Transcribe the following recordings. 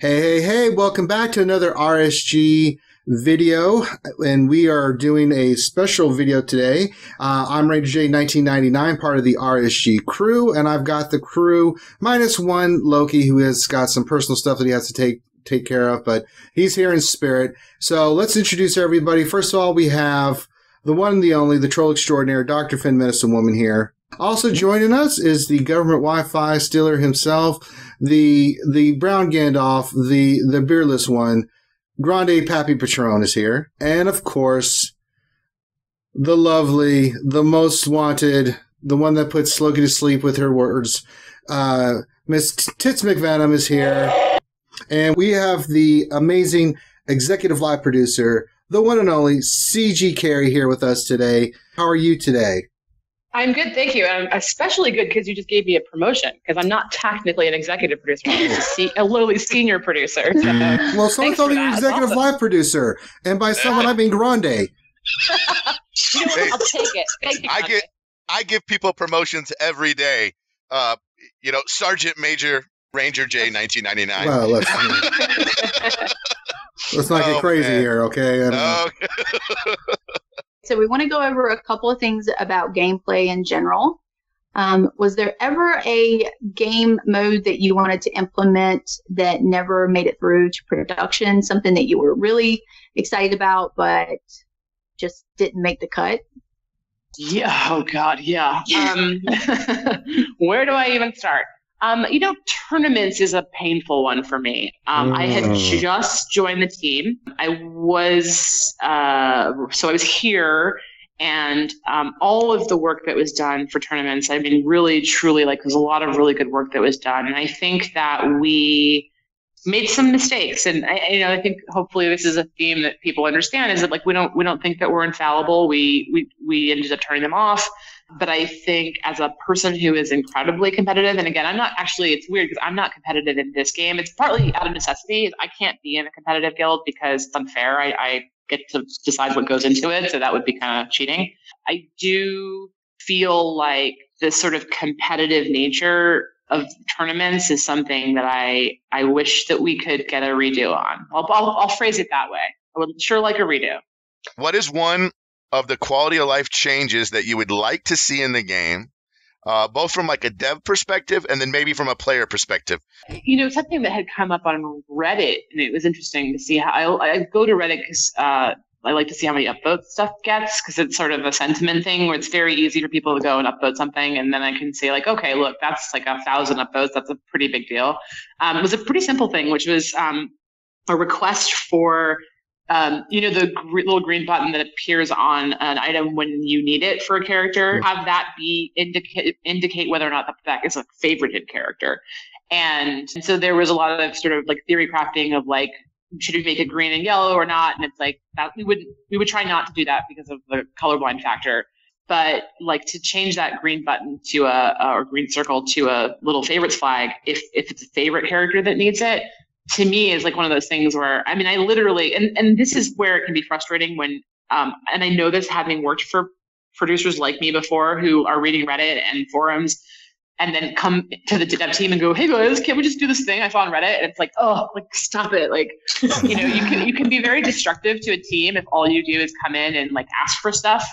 Hey, hey, hey, welcome back to another RSG video, and we are doing a special video today. I'm Ranger J 1999, part of the RSG crew, and I've got the crew minus one Loki, who has got some personal stuff that he has to take care of, but he's here in spirit. So let's introduce everybody. First of all, we have the one and the only, the troll extraordinaire, Dr. Finn Medicine Woman here. Also joining us is the government Wi-Fi stealer himself, the brown Gandalf, the beerless one, Grande Pappy Patron is here. And of course, the lovely, the most wanted, the one that puts Loki to sleep with her words, Miss Tits McVenom is here. And we have the amazing executive live producer, the one and only CG Carey here with us today. How are you today? I'm good, thank you. I'm especially good because you just gave me a promotion, because I'm not technically an executive producer. I'm just a lowly senior producer. So well, someone told me you're executive live producer, and by someone I mean Grande. You know what? I'll take it. Thank you, I give people promotions every day. Sergeant Major Ranger J 1999. Well, let's not get crazy here, okay? Okay. So we want to go over a couple of things about gameplay in general. Was there ever a game mode that you wanted to implement that never made it through to production? Something that you were really excited about but just didn't make the cut? Yeah. Oh, God. Yeah. Where do I even start? Tournaments is a painful one for me. I had just joined the team. I was here, and all of the work that was done for tournaments, I mean, really, truly, there's a lot of really good work that was done. And I think that we made some mistakes. And I think hopefully this is a theme that people understand, is that we don't think that we're infallible. We ended up turning them off. But I think as a person who is incredibly competitive, and again, it's weird because I'm not competitive in this game. It's partly out of necessity. I can't be in a competitive guild because it's unfair. I get to decide what goes into it, so that would be kind of cheating. I do feel like this sort of competitive nature of tournaments is something that I wish that we could get a redo on. I'll phrase it that way. I would sure like a redo. What is one of the quality of life changes that you would like to see in the game, both from a dev perspective and then maybe from a player perspective? Something that had come up on Reddit, and it was interesting to see how I go to Reddit because I like to see how many upvotes stuff gets, because it's sort of a sentiment thing where it's very easy for people to go and upvote something, and then I can say okay, look, that's 1,000 upvotes. That's a pretty big deal. It was a pretty simple thing, which was a request for the little green button that appears on an item when you need it for a character, have that be indicate whether or not that is a favorited character. And so there was a lot of sort of theory crafting of should we make it green and yellow or not? And it's that we would try not to do that because of the colorblind factor. But to change that green button to or green circle to a little favorites flag, if it's a favorite character that needs it, to me is one of those things where, I literally, and this is where it can be frustrating when, and I know this having worked for producers like me before who are reading Reddit and forums and then come to the dev team and go, hey guys, can't we just do this thing I saw on Reddit? And it's stop it. You can be very destructive to a team if all you do is come in and ask for stuff,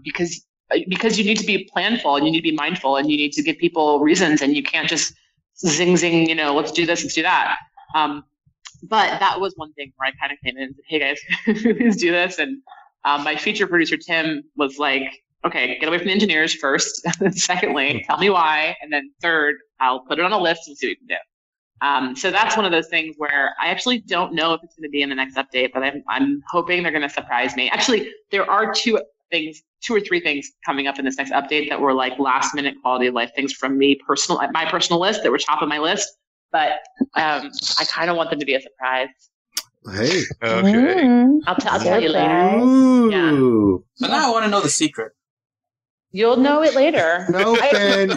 because you need to be planful and you need to be mindful and you need to give people reasons, and you can't just zing, let's do this, let's do that. But that was one thing where I kind of came in and said, hey guys, let's do this. And my feature producer, Tim, was okay, get away from the engineers first. Secondly, tell me why. And then third, I'll put it on a list and see what we can do. So that's one of those things where I actually don't know if it's going to be in the next update, but I'm hoping they're going to surprise me. Actually, there are two or three things coming up in this next update that were last minute quality of life things from my personal list that were top of my list. But I kind of want them to be a surprise. Hey. Okay. I'll tell you later. Ooh. Yeah. So now I want to know the secret. You'll know it later. No, Ben.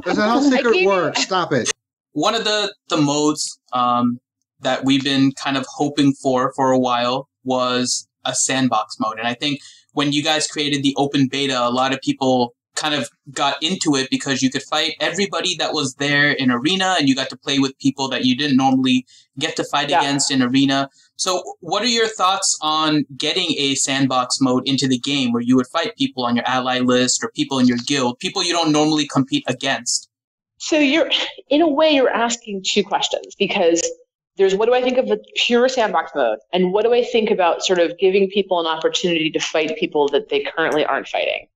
That's not how secret works. Stop it. One of the modes that we've been kind of hoping for a while was a sandbox mode. And I think when you guys created the open beta, a lot of people kind of got into it because you could fight everybody that was there in arena, and you got to play with people that you didn't normally get to fight against in arena. So what are your thoughts on getting a sandbox mode into the game where you would fight people on your ally list or people in your guild, people you don't normally compete against? So in a way, you're asking two questions, because there's what do I think of the pure sandbox mode, and what do I think about sort of giving people an opportunity to fight people that they currently aren't fighting.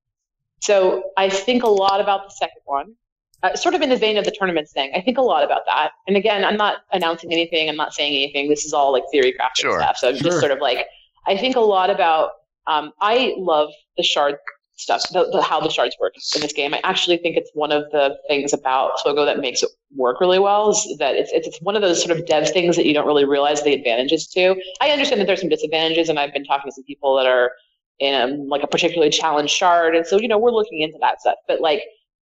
So I think a lot about the second one, sort of in the vein of the tournaments thing. I think a lot about that. And again, I'm not announcing anything. I'm not saying anything. This is all like theory crafting stuff. So I'm just sort of like, I think a lot about, I love the shard stuff, how the shards work in this game. I actually think it's one of the things about swgoh that makes it work really well, is that it's one of those sort of dev things that you don't really realize the advantages to. I understand that there's some disadvantages, and I've been talking to some people that are in like a particularly challenged shard, and so we're looking into that stuff. But like,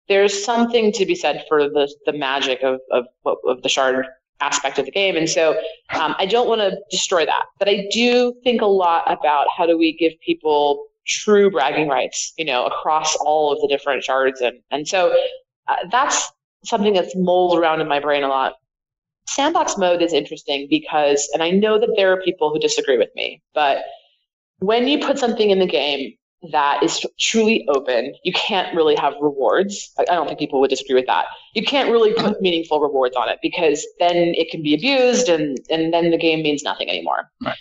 there's something to be said for the magic of the shard aspect of the game, and so I don't want to destroy that. But I do think a lot about how do we give people true bragging rights, across all of the different shards. And so that's something that's mulled around in my brain a lot. Sandbox mode is interesting because, and I know that there are people who disagree with me, but when you put something in the game that is truly open, you can't really have rewards. I don't think people would disagree with that. You can't really put meaningful rewards on it, because then it can be abused, and then the game means nothing anymore. Right.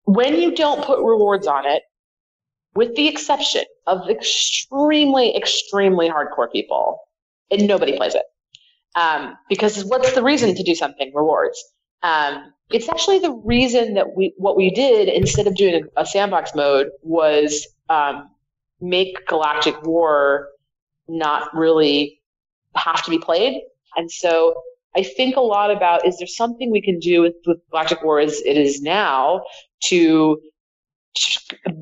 When you don't put rewards on it, with the exception of extremely, extremely hardcore people, and nobody plays it. Because what's the reason to do something? Rewards. It's actually the reason that what we did instead of doing a sandbox mode was make Galactic War not really have to be played. And so I think a lot about, is there something we can do with Galactic War as it is now to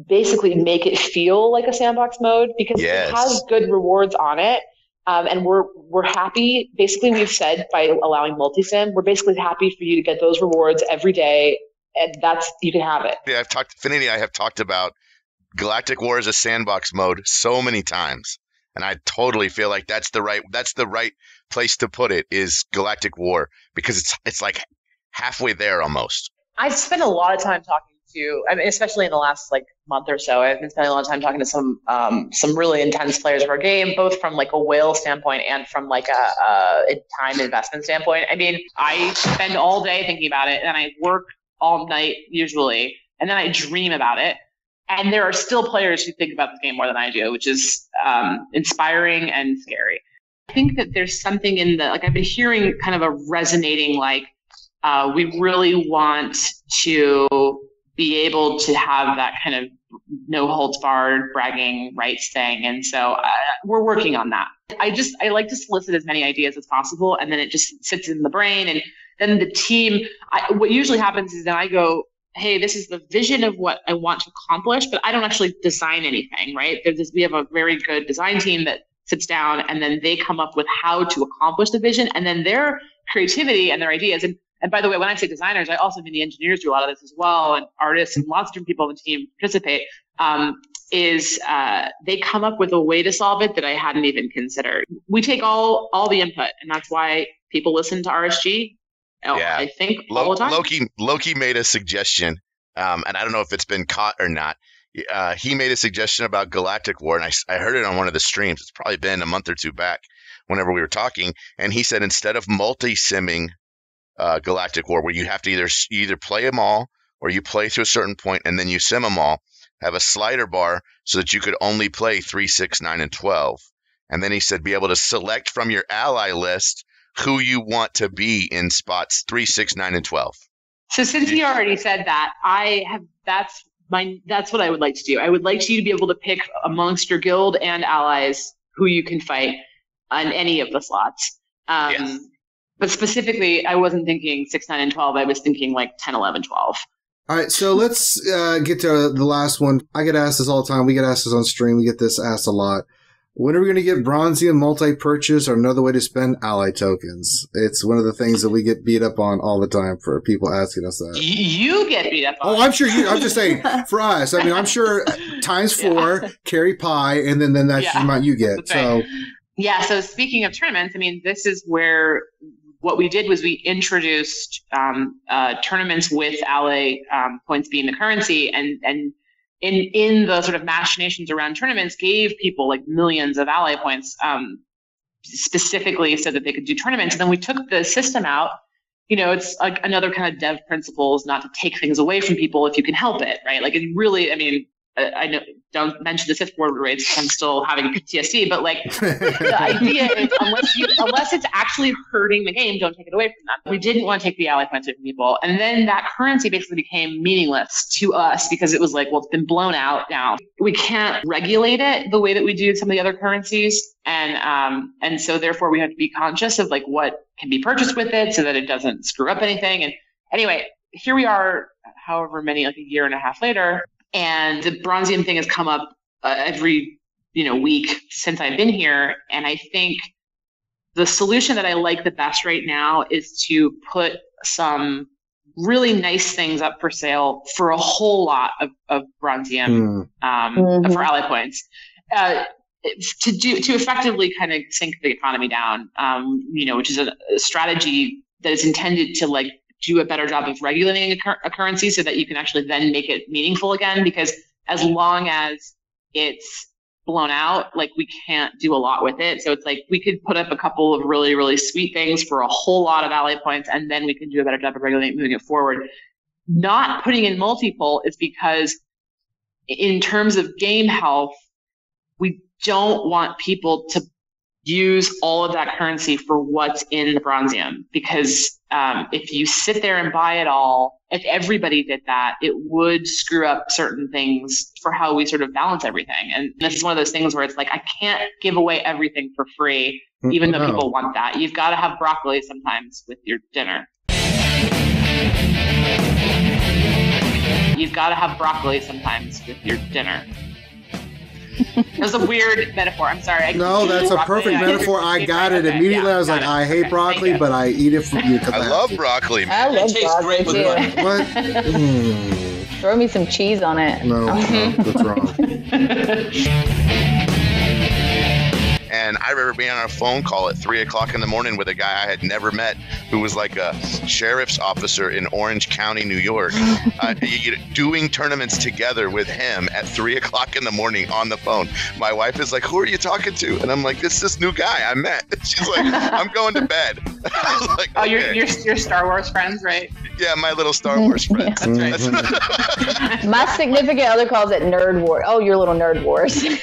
basically make it feel like a sandbox mode, because it has good rewards on it. And we're happy. Basically, we've said by allowing multisim, we're basically happy for you to get those rewards every day, and you can have it. Yeah, Finity, I have talked about Galactic War as a sandbox mode so many times, and I totally feel like that's the right place to put it, is Galactic War, because it's like halfway there almost. I spent a lot of time talking to, especially in the last month or so, I've been spending a lot of time talking to some really intense players of our game, both from like a whale standpoint and from like a time investment standpoint. I spend all day thinking about it, and I work all night usually, and then I dream about it. And there are still players who think about the game more than I do, which is inspiring and scary. I think that there's something in I've been hearing kind of a resonating, we really want to be able to have that kind of no holds barred bragging rights thing. And so we're working on that. I like to solicit as many ideas as possible, and then it just sits in the brain. And then the team, what usually happens is that I go, hey, this is the vision of what I want to accomplish, but I don't actually design anything, right? We have a very good design team that sits down, and then they come up with how to accomplish the vision, and then their creativity and their ideas. And by the way, when I say designers, I also mean the engineers do a lot of this as well, and artists and lots of different people on the team participate, they come up with a way to solve it that I hadn't even considered. We take all the input, and that's why people listen to RSG. I think all the time. Loki made a suggestion, and I don't know if it's been caught or not. He made a suggestion about Galactic War, and I heard it on one of the streams. It's probably been a month or two back whenever we were talking, and he said instead of multi-simming Galactic War, where you have to either play them all or you play to a certain point and then you sim them all, have a slider bar so that you could only play 3, 6, 9, and 12. And then he said be able to select from your ally list who you want to be in spots 3, 6, 9, and 12. So since he already said that, that's what I would like to do. I would like you to be able to pick amongst your guild and allies who you can fight on any of the slots. Yes. But specifically, I wasn't thinking 6, 9, and 12. I was thinking 10, 11, 12. All right, so let's get to the last one. I get asked this all the time. We get asked this on stream. We get this asked a lot. When are we going to get Bronzium multi-purchase or another way to spend ally tokens? It's one of the things that we get beat up on all the time for people asking us that. You get beat up on. Oh, I'm sure you. I'm just saying for us. I mean, I'm sure times 4 carry pi, and then that's the amount you get. So. Yeah, so speaking of tournaments, I mean, this is where what we did was we introduced tournaments with ally points being the currency, and in the sort of machinations around tournaments gave people like millions of ally points specifically so that they could do tournaments. And then we took the system out. You know, it's like another kind of dev principles, not to take things away from people if you can help it, right? Like it really, I mean, I know, don't mention the Sith Ward rates. I'm still having PTSD, but like the idea is unless it's actually hurting the game, don't take it away from them. We didn't want to take the ally points away from people, and then that currency basically became meaningless to us because it was like, well, it's been blown out now. We can't regulate it the way that we do some of the other currencies, and so therefore we have to be conscious of like what can be purchased with it so that it doesn't screw up anything. And anyway, here we are, however many, like a year and a half later. And the Bronzium thing has come up every week since I've been here. And I think the solution that I like the best right now is to put some really nice things up for sale for a whole lot of Bronzium for ally points to effectively kind of sink the economy down. Which is a strategy that is intended to like do a better job of regulating a currency so that you can actually then make it meaningful again, because as long as it's blown out, like we can't do a lot with it. So it's like we could put up a couple of really, really sweet things for a whole lot of ally points, and then we can do a better job of regulating moving it forward. Not putting in multiple is because in terms of game health, we don't want people to use all of that currency for what's in the Bronzium, because if you sit there and buy it all, if everybody did that, it would screw up certain things for how we sort of balance everything. And this is one of those things where it's like, I can't give away everything for free, even though people want that. You've got to have broccoli sometimes with your dinner. You've got to have broccoli sometimes with your dinner. That was a weird metaphor. I'm sorry. No, that's a perfect metaphor. I got it immediately. I was like, I hate broccoli, but I eat it for you. I love broccoli, man. I love broccoli too. What? Throw me some cheese on it. No, that's wrong. And I remember being on a phone call at 3 o'clock in the morning with a guy I had never met who was like a sheriff's officer in Orange County, New York, doing tournaments together with him at 3 o'clock in the morning on the phone. My wife is like, who are you talking to? And I'm like, this new guy I met. She's like, I'm going to bed. I was like, okay. Your Star Wars friends, right? Yeah, my little Star Wars friends. That's right. My significant other calls it Nerd War. Oh, your little Nerd Wars. Yeah.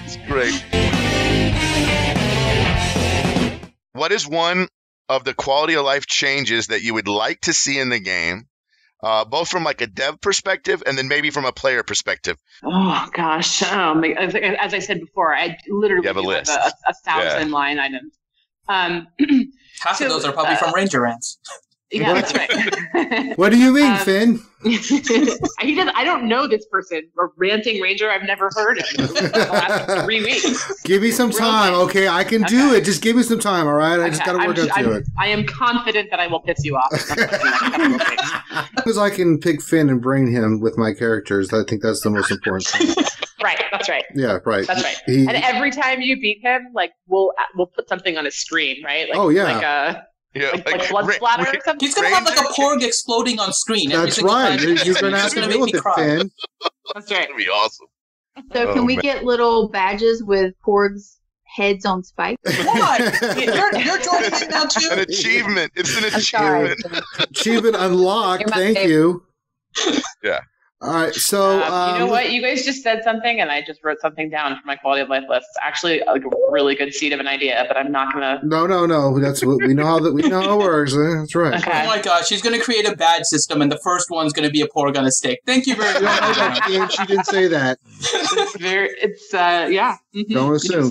It's great. What is one of the quality of life changes that you would like to see in the game, both from like a dev perspective and then maybe from a player perspective? Oh gosh, as I said before, I literally have a list, a 1,000 line items. Half of those are probably from Ranger Rants. Yeah, that's right. What do you mean, Finn? I don't know this person. A ranting ranger I've never heard of in the last 3 weeks. Give me some time, okay? I can do it. Just give me some time, all right? I just got to work up to it. I am confident that I will piss you off. Because I can pick Finn and bring him with my characters. I think that's the most important thing. Right, that's right. Yeah, right. That's right. And every time you beat him, like we'll put something on his screen, right? Like, oh yeah. Like blood splatter or something. He's gonna have like a porg exploding on screen. That's right. You're gonna have to deal with it, Finn. That's right. It's gonna be awesome. So can we get little badges with porgs' heads on spikes? What? You're joining in now too. An achievement. It's an achievement. Achievement unlocked. Thank you. Yeah. All right, so you know what? You guys just said something, and I just wrote something down for my quality of life list. It's actually like a really good seed of an idea, but I'm not gonna. No. That's what we know how it works. That's right. Okay. Oh my gosh, she's gonna create a badge system, and the first one's gonna be a porg on a stick. Thank you very much. She didn't say that. Yeah. Don't assume.